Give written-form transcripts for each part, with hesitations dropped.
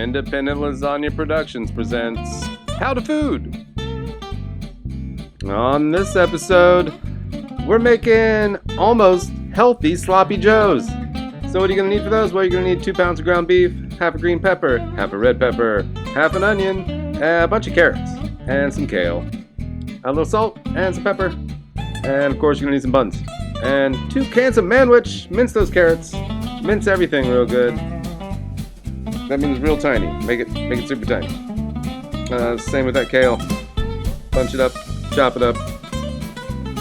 Independent Lasagna Productions presents How to Food. On this episode, we're making almost healthy sloppy joes. So what are you going to need for those? Well, you're going to need 2 pounds of ground beef, half a green pepper, half a red pepper, half an onion, a bunch of carrots, and some kale, a little salt, and some pepper, and of course you're going to need some buns, and 2 cans of manwich. Mince those carrots, mince everything real good. That means real tiny. Make it super tiny. Same with that kale. Bunch it up, chop it up,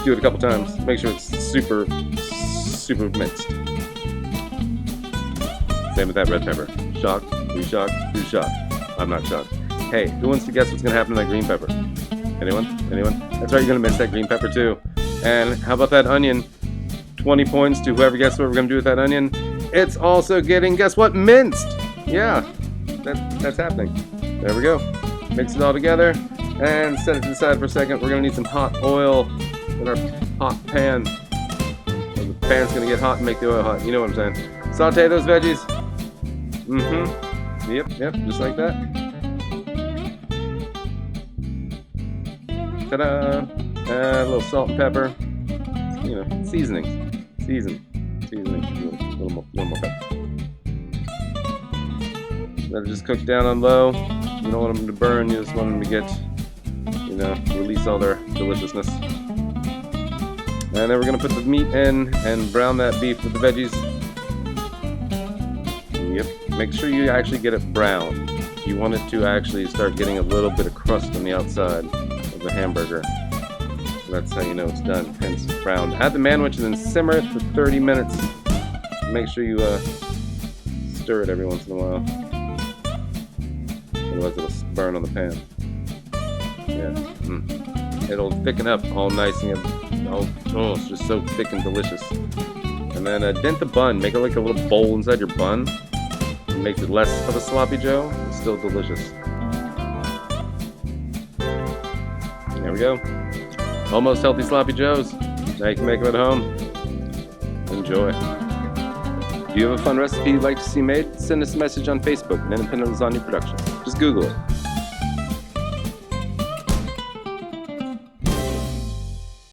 do it a couple times. Make sure it's super minced. Same with that red pepper. Shocked? Who's shocked? Who's shocked? I'm not shocked. Hey, who wants to guess what's going to happen to that green pepper? Anyone? That's right, you're going to mince that green pepper too. And how about that onion? 20 points to whoever guesses what we're going to do with that onion. It's also getting, guess what, minced! Yeah, that's happening. There we go. Mix it all together and set it to the side for a second. We're going to need some hot oil in our hot pan. The pan's going to get hot and make the oil hot. You know what I'm saying. Saute those veggies. Yep, just like that. Ta-da! A little salt and pepper. You know, seasoning. Seasoning. A little more pepper. Let it just cook down on low. You don't want them to burn. You just want them to get, release all their deliciousness. And then we're going to put the meat in and brown that beef with the veggies. Yep. Make sure you actually get it brown. You want it to actually start getting a little bit of crust on the outside of the hamburger. That's how you know it's done, hence brown. Add the manwich and then simmer it for 30 minutes. Make sure you stir it every once in a while. Otherwise it'll burn on the pan. Yeah. It'll thicken up all nice and it's just so thick and delicious. And then dent the bun. Make it like a little bowl inside your bun. It makes it less of a sloppy joe. It's still delicious. There we go. Almost healthy sloppy joes. Now you can make them at home. Enjoy. Do you have a fun recipe you'd like to see made? Send us a message on Facebook, Independent Lasagna Productions. Just Google it.